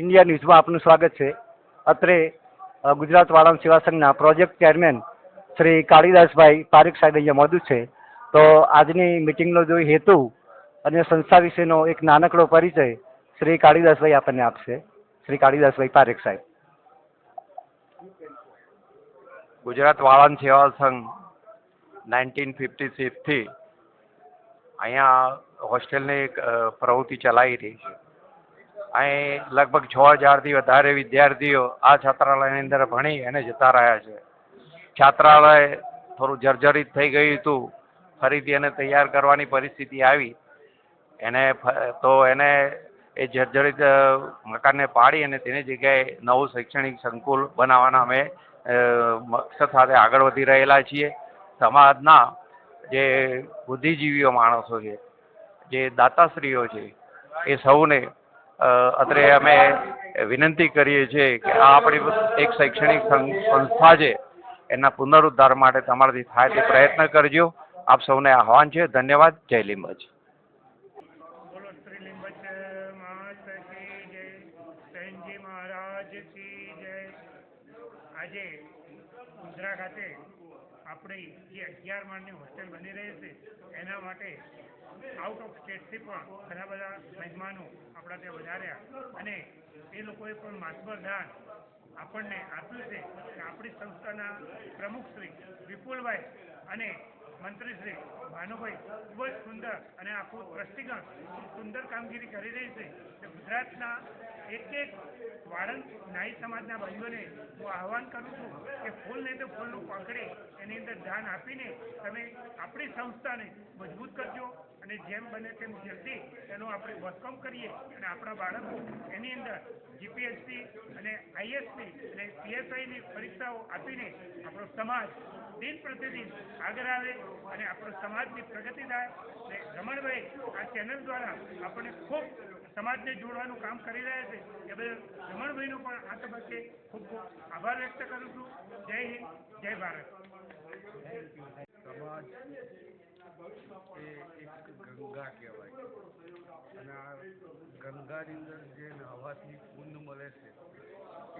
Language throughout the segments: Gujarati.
ઇન્ડિયા ન્યૂઝમાં આપનું સ્વાગત છે. અત્રે ગુજરાત વાળંદ સેવા સંઘના પ્રોજેક્ટ ચેરમેન શ્રી કાળીદાસભાઈ પારેખ સાહેબ અહીંયા મોજૂદ છે. તો આજની મિટિંગનો જો હેતુ અને સંસ્થા વિશેનો એક નાનકડો પરિચય શ્રી કાળીદાસભાઈ આપણને આપશે. શ્રી કાળીદાસભાઈ પારેખ સાહેબ. ગુજરાત વાળંદ સેવા સંઘ 1956 થી અહીંયા હોસ્ટેલની પ્રવૃત્તિ ચલાવી રહી છે. અહીં લગભગ 6000થી વધારે વિદ્યાર્થીઓ આ છાત્રાલયની અંદર ભણી અને જતા રહ્યા છે. છાત્રાલય થોડું જર્જરિત થઈ ગયું હતું, ફરીથી એને તૈયાર કરવાની પરિસ્થિતિ આવી. એને એ જર્જરિત મકાનને પાડી અને તેની જગ્યાએ નવું શૈક્ષણિક સંકુલ બનાવવાના અમે મકસદ સાથે આગળ વધી રહેલા છીએ. સમાજના જે બુદ્ધિજીવીઓ માણસો છે, જે દાતાશ્રીઓ છે, એ સૌને અત્રે અમે વિનંતી કરીએ છીએ કે આ આપણી એક શૈક્ષણિક સંસ્થા છે, એના પુનરુદ્ધાર માટે તમારાથી થાય તે પ્રયત્ન કરજો. આપ સૌને આહવાન છે. ધન્યવાદ. જય લીંબચ. આજે ઉંધરા ખાતે આપણી જે 11 માળની હોસ્ટેલ બની રહી છે એના માટે આઉટ ઓફ સ્ટેટથી પણ ઘણા બધા મહેમાનો આપણા ત્યાં વધાર્યા અને એ લોકોએ પણ માતબર દાન આપણને આપ્યું છે કે આપણી સંસ્થાના પ્રમુખ શ્રી વિપુલભાઈ અને મંત્રી શ્રી ભાનુભાઈ ખૂબ જ સુંદર અને આખું ટ્રસ્ટીગણ સુંદર કામગીરી કરી રહી છે. ગુજરાતના એક વાળંદ નાઈ સમાજના ભાઈઓને હું આહવાન કરું છું કે ફૂલ નહીં તો ફૂલનું પકડી એની અંદર દાન આપીને તમે આપણી સંસ્થાને મજબૂત કરજો અને જેમ બને તેમ જલ્દી એનું આપણે વર્કઆઉટ કરીએ અને આપણા બાળકો એની અંદર જીપીએસસી અને આઈએસસી અને પીએસઆઈની પરીક્ષાઓ આપીને આપણો સમાજ દિન પ્રતિદિન આગળ આવે અને આપણો સમાજની પ્રગતિ થાય. અને રમણભાઈ આ ચેનલ દ્વારા આપણે ખૂબ સમાજને જોડવાનું કામ કરી રહ્યા છે એ બદલ રમણભાઈનો પણ આ તબક્કે ખૂબ ખૂબ આભાર વ્યક્ત કરું છું. જય હિન્દ, જય ભારત. સમાજ એ એક ગંગા કહેવાય અને આ ગંગાની અંદર જે નહાવાથી પુણ્ય મળે છે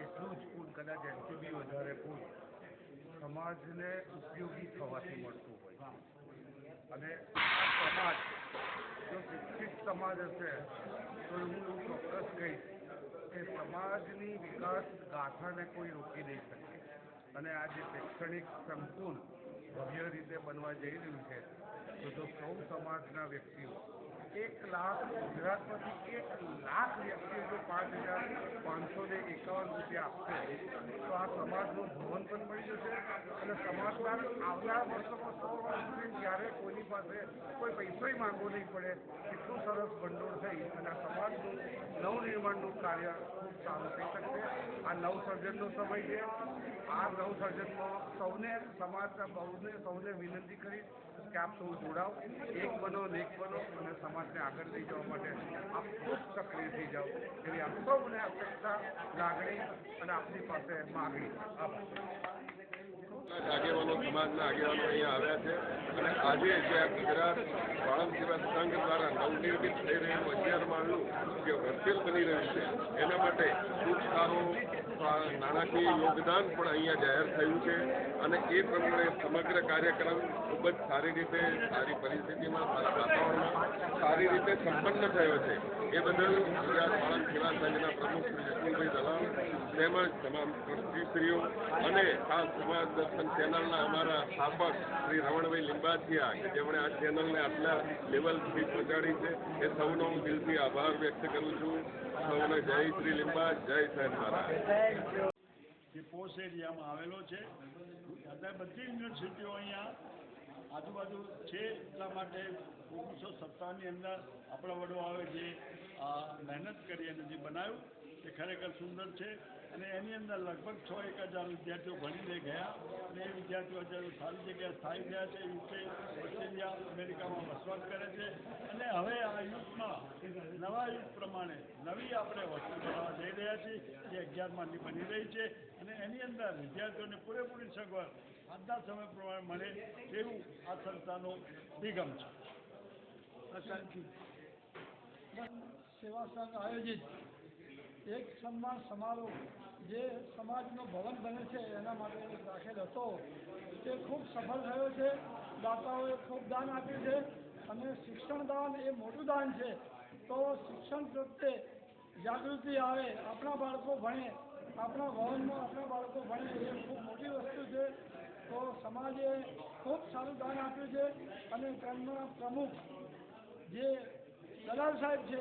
એટલું જ પુણ્ય, કદાચ એનાથી બી વધારે પુણ્ય સમાજને ઉપયોગી થવાથી મળતું હોય. અને આ સમાજ જો શિક્ષિત સમાજ હશે તો હું એવું ચોક્કસ કહીશ કે સમાજની વિકાસ ગાથાને કોઈ રોકી નહીં શકે. અને આ જે શૈક્ષણિક સંકુલ ભવ્ય રીતે બનવા જઈ રહ્યું છે તો સૌ સમાજના વ્યક્તિઓ 1 લાખ ગુજરાતમાંથી 1 લાખ વ્યક્તિઓ જો 5,551 રૂપિયા આપશે તો આ સમાજનું ભવન પણ મળી જશે અને સમાજના આવનાર વર્ષોમાં 100 વર્ષ સુધી જ્યારે કોઈની પાસે કોઈ પૈસોય માંગવો નહીં પડે એટલું સરસ ભંડોળ થઈ અને આ સમાજનું નવનિર્માણનું કાર્ય ખૂબ સારું થઈ શકશે. આ નવસર્જનનો સમય છે. આ નવસર્જનમાં સૌને સમાજના સૌને વિનંતી કરી કે આપ સૌ જોડાઓ, એક બનો ને એક બનો અને સમાજને આગળ લઈ જવા માટે આપ ખૂબ સક્રિય થઈ જાઓ એવી આપ સૌને અપેક્ષા, લાગણી અને આપની પાસે માગણી. આગેવાનો, સમાજના આગેવાનો અહીંયા આવ્યા છે અને આજે જે ગુજરાત વાળંદ સેવા સંઘ દ્વારા નવનિર્મિત થઈ રહ્યું 11 માળનું જે હોસ્ટેલ બની રહ્યું છે એના માટે ખૂબ સારું નાણાકીય યોગદાન પણ અહીંયા જાહેર થયું છે અને એ પ્રમાણે સમગ્ર કાર્યક્રમ ખૂબ જ સારી રીતે, સારી પરિસ્થિતિમાં, સારા વાતાવરણમાં સારી રીતે સંપન્ન થયો છે. એ બદલ ગુજરાત વાળંદ સેવા સંઘના પ્રમુખ શ્રી વિપુલભાઈ દલાલ તેમજ તમામ ટ્રસ્ટીશ્રીઓ અને ખાસ સમાજ દર્શન ચેનલના અમારા સ્થાપક શ્રી રમણભાઈ લીંબાચિયા કે જેમણે આ ચેનલને આટલા લેવલ સુધી પહોંચાડી છે એ સૌનો હું દિલથી આભાર વ્યક્ત કરું છું. સૌને જય શ્રી લીંબાચ, જય સાહેબ મહારાજ. જે પોસ્ટ એરિયામાં આવેલો છે અત્યારે બધી યુનિવર્સિટીઓ અહીંયા આજુબાજુ છે એટલા માટે 1957ની અંદર આપણા વડવાઓએ જે મહેનત કરી અને જે બનાવ્યું એ ખરેખર સુંદર છે અને એની અંદર લગભગ 6,000 વિદ્યાર્થીઓ ભણીને ગયા અને એ વિદ્યાર્થીઓ અત્યારે સારી જગ્યાએ સ્થાયી થયા છે. યુકે, ઓસ્ટ્રેલિયા, અમેરિકામાં વસવાટ કરે છે અને હવે આ યુગમાં નવા યુગ પ્રમાણે નવી આપણે હોસ્ટેલ બનાવવા જઈ રહ્યા છીએ જે 11 માળની બની રહી છે અને એની અંદર વિદ્યાર્થીઓને પૂરેપૂરી સગવડ આજના સમય પ્રમાણે મળે તેવું આ સંસ્થાનો અભિગમ છે. સેવા સંઘ આયોજિત એક સન્માન સમારોહ જે સમાજનો ભવન બને છે એના માટે રાખેલ હતો તે ખૂબ સફળ થયો છે. દાતાઓએ ખૂબ દાન આપ્યું છે અને શિક્ષણ દાન એ મોટું દાન છે. તો શિક્ષણ પ્રત્યે જાગૃતિ આવે, આપણા બાળકો ભણે, આપણા ભવનમાં આપણા બાળકો ભણે એ ખૂબ મોટી વસ્તુ છે. તો સમાજે ખૂબ સારું દાન આપ્યું છે અને તેમના પ્રમુખ જે દલાલ સાહેબ છે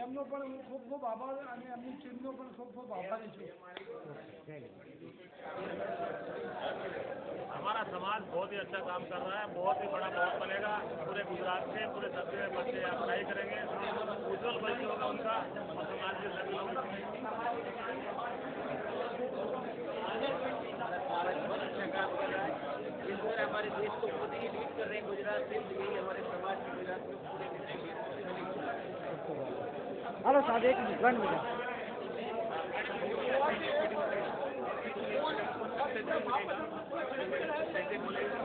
એમનો પણ હું ખૂબ ખૂબ આભાર અને એમની ટીમનો પણ ખૂબ ખૂબ આભારી છું. हमारा समाज बहुत ही अच्छा काम कर रहा है, बहुत ही बड़ा बहुत बनेगा पूरे गुजरात में, पूरे सभी में बच्चे पढ़ाई करेंगे, उज्जवल भविष्य होगा उनका और समाज के सभी लोग इस तरह हमारे देश को खुद ही लीड कर रहे हैं गुजरात से, यही हमारे समाज के गुजरात में पूरे हेलो साहब, एक मिनट, 1 मिनट। ऐसे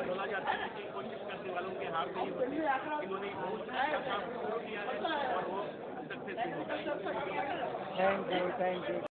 बोला जाता है कि कोशिश करने वालों के हार नहीं होती, इन्होंने बहुत अच्छा काम किया है और वो सक्सेसफुल होगा। Thank you.